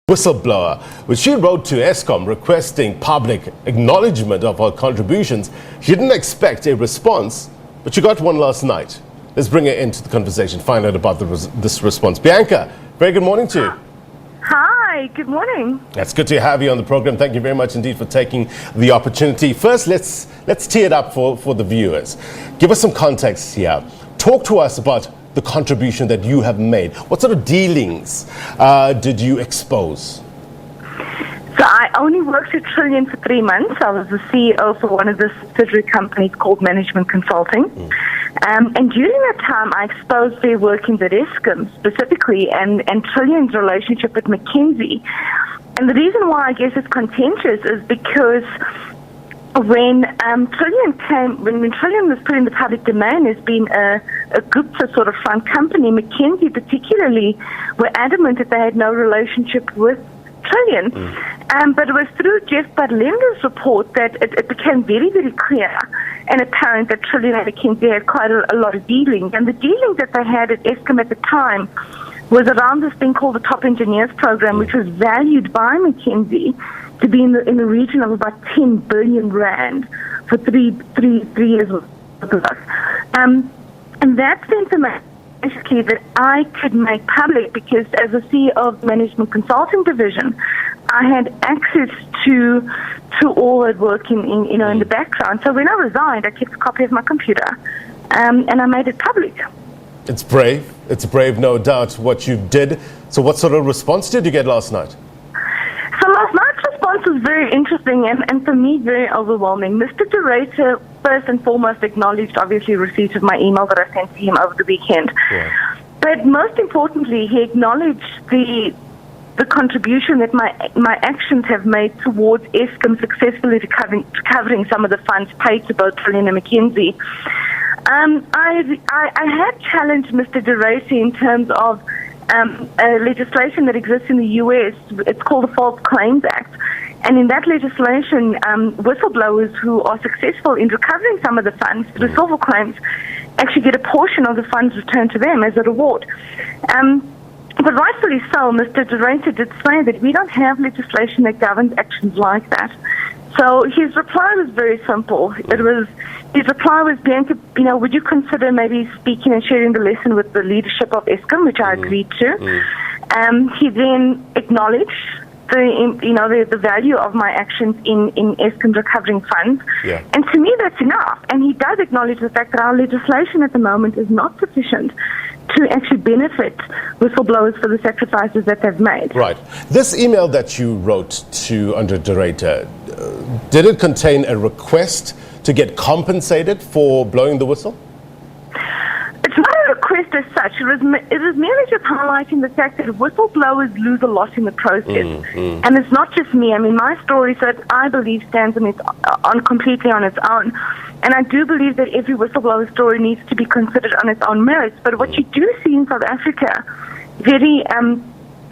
whistleblower, which she wrote to Eskom requesting public acknowledgement of her contributions. She didn't expect a response, but she got one last night. Let's bring her into the conversation, find out about this response. Bianca, very good morning to you. Hi, good morning. That's good to have you on the program. Thank you very much indeed for taking the opportunity. First, let's tee it up for the viewers. Give us some context here. Talk to us about the contribution that you have made. What sort of dealings did you expose? So I only worked at Trillion for 3 months. I was the CEO for one of the subsidiary companies called Management Consulting. And during that time, I exposed their workings at Eskom specifically and Trillion's relationship with McKinsey. And the reason why I guess it's contentious is because when Trillion was put in the public domain as being a Gupta sort of front company, McKinsey particularly were adamant that they had no relationship with Trillion. But it was through Jeff Badlender's report that it became very, very clear and apparent that Trillion and McKinsey had quite a lot of dealings. And the dealings that they had at Eskom at the time was around this thing called the Top Engineers Program, which was valued by McKinsey to be in the region of about 10 billion rand for three years of us. And that's the information basically that I could make public because as a CEO of the Management Consulting Division, I had access to all that work in the background. So when I resigned, I kept a copy of my computer and I made it public. It's brave. It's brave, no doubt, what you did. So what sort of response did you get last night? So last night's response was very interesting and for me very overwhelming. Mr. Durator first and foremost acknowledged obviously receipt of my email that I sent to him over the weekend. Yeah. But most importantly, he acknowledged the contribution that my actions have made towards Eskom successfully recovering some of the funds paid to both Trillion and McKinsey. I had challenged Mr. Durator in terms of legislation that exists in the U.S. It's called the False Claims Act. And in that legislation, whistleblowers who are successful in recovering some of the funds through civil claims actually get a portion of the funds returned to them as a reward. But rightfully so, Mr. Durator did say that we don't have legislation that governs actions like that. So his reply was very simple. His reply was, Bianca, would you consider maybe speaking and sharing the lesson with the leadership of Eskom, which I agreed to. He then acknowledged the value of my actions in Eskom recovering funds. Yeah. And to me, that's enough. And he does acknowledge the fact that our legislation at the moment is not sufficient to actually benefit whistleblowers for the sacrifices that they've made. Right. This email that you wrote to under Durator, did it contain a request to get compensated for blowing the whistle? It's not a request as such. It was merely just highlighting the fact that whistleblowers lose a lot in the process. And it's not just me. I mean, my story, so I believe, stands completely on its own. And I do believe that every whistleblower story needs to be considered on its own merits. But what you do see in South Africa very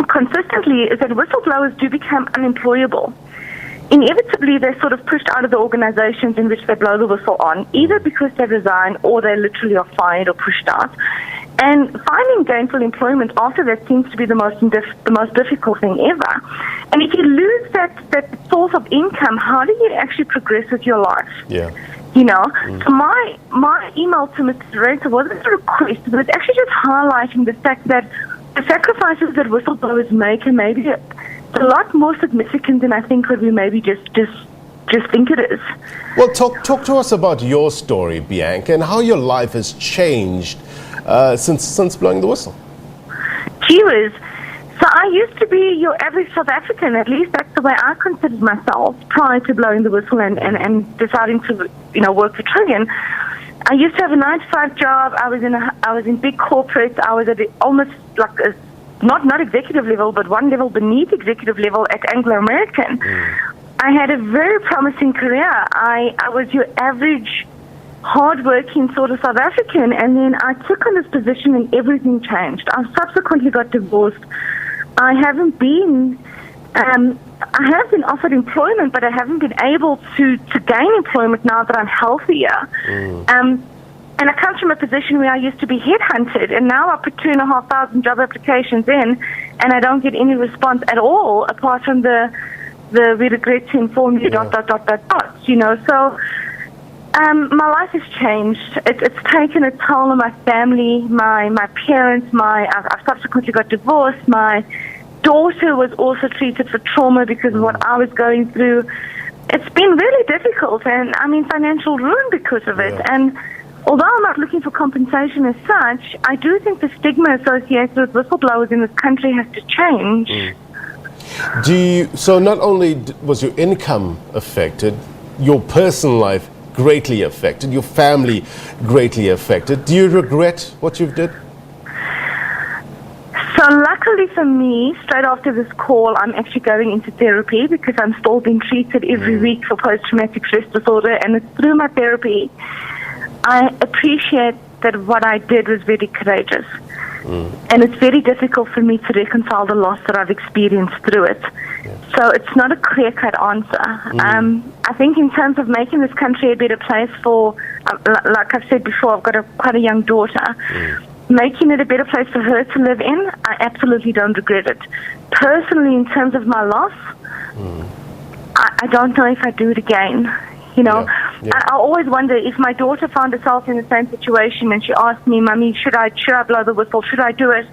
consistently is that whistleblowers do become unemployable. Inevitably, they're sort of pushed out of the organizations in which they blow the whistle on, either because they resign or they literally are fired or pushed out. And finding gainful employment after that seems to be the most difficult thing ever. And if you lose that source of income, how do you actually progress with your life? Yeah. So my email to Mr. Durator wasn't a request, but it's actually just highlighting the fact that the sacrifices that whistleblowers make are maybe a lot more significant than I think what we maybe just think it is. Well, talk to us about your story, Bianca, and how your life has changed since blowing the whistle. Gee whiz. So I used to be your average South African, at least that's the way I considered myself prior to blowing the whistle and deciding to work for Trillion. I used to have a 9-to-5 job. I was in big corporates. I was at almost like a not executive level, but one level beneath executive level at Anglo American. I had a very promising career. I was your average hard-working sort of South African, and then I took on this position and everything changed. I subsequently got divorced. I haven't been I have been offered employment, but I haven't been able to gain employment now that I'm healthier. And I come from a position where I used to be headhunted, and now I put 2,500 job applications in, and I don't get any response at all, apart from the we regret to inform you, ... So my life has changed. It's taken a toll on my family, my parents, I've subsequently got divorced. My daughter was also treated for trauma because of what I was going through. It's been really difficult, and I'm in financial ruin because of it. And although I'm not looking for compensation as such, I do think the stigma associated with whistleblowers in this country has to change. So not only was your income affected, your personal life greatly affected, your family greatly affected. Do you regret what you've did? So luckily for me, straight after this call, I'm actually going into therapy because I'm still being treated every week for post-traumatic stress disorder, and it's through my therapy. I appreciate that what I did was very courageous. And it's very difficult for me to reconcile the loss that I've experienced through it. So it's not a clear-cut answer. I think in terms of making this country a better place for, like I've said before, I've got quite a young daughter. Making it a better place for her to live in, I absolutely don't regret it. Personally, in terms of my loss, I don't know if I'd do it again. I always wonder if my daughter found herself in the same situation and she asked me, "Mummy, should I blow the whistle? Should I do it?"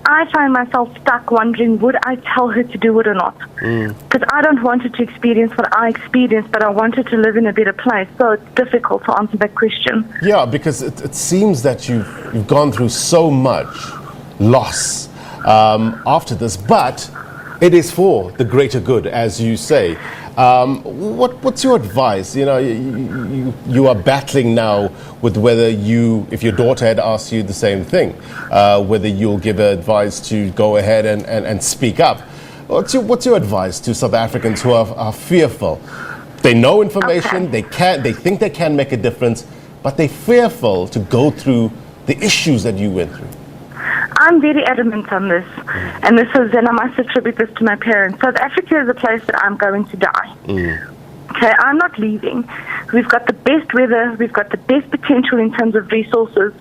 I find myself stuck wondering, would I tell her to do it or not? Because I don't want her to experience what I experienced, but I want her to live in a better place. So it's difficult to answer that question. Yeah, because it seems that you've gone through so much loss after this, but it is for the greater good, as you say. What's your advice? You are battling now with whether if your daughter had asked you the same thing, whether you'll give her advice to go ahead and speak up. What's your advice to South Africans who are fearful? They know information, they think they can make a difference, but they're fearful to go through the issues that you went through. I'm very adamant on this, and I must attribute this to my parents. South Africa is a place that I'm going to die. Okay, I'm not leaving. We've got the best weather, we've got the best potential in terms of resources,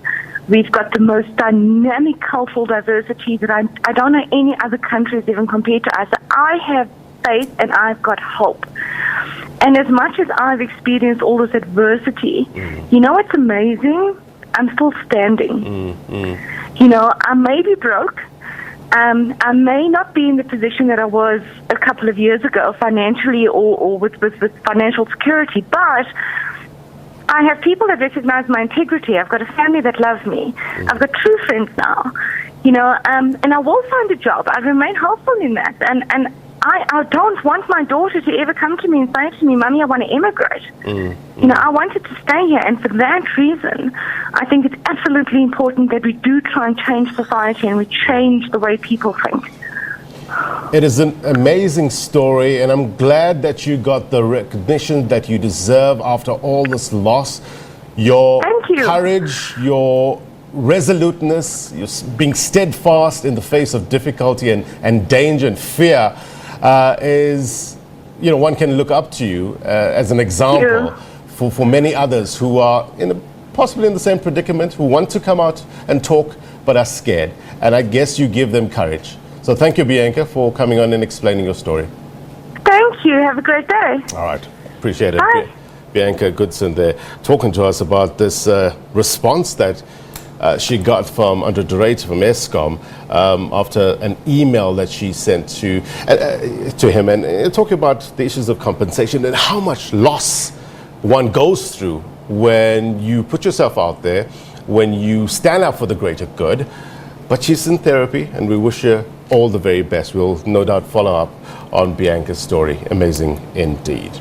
we've got the most dynamic cultural diversity that I don't know any other countries even compared to us. I have faith and I've got hope. And as much as I've experienced all this adversity, what's amazing? I'm still standing. I may be broke. I may not be in the position that I was a couple of years ago financially or with financial security, but I have people that recognize my integrity. I've got a family that loves me. I've got true friends now, and I will find a job. I remain hopeful in that. And I don't want my daughter to ever come to me and say to me, "Mommy, I want to immigrate." I wanted to stay here, and for that reason, I think it's absolutely important that we do try and change society and we change the way people think. It is an amazing story, and I'm glad that you got the recognition that you deserve after all this loss. Your courage, your resoluteness, your being steadfast in the face of difficulty and danger and fear is, one can look up to you as an example for many others who are possibly in the same predicament, who want to come out and talk but are scared. And I guess you give them courage. So thank you, Bianca, for coming on and explaining your story. Thank you. Have a great day. All right. Appreciate it. Bye. Bianca Goodson there talking to us about this response that she got from under director from Eskom after an email that she sent to him, and talking about the issues of compensation and how much loss one goes through when you put yourself out there, when you stand up for the greater good. But she's in therapy, and we wish her all the very best. We'll no doubt follow up on Bianca's story. Amazing indeed.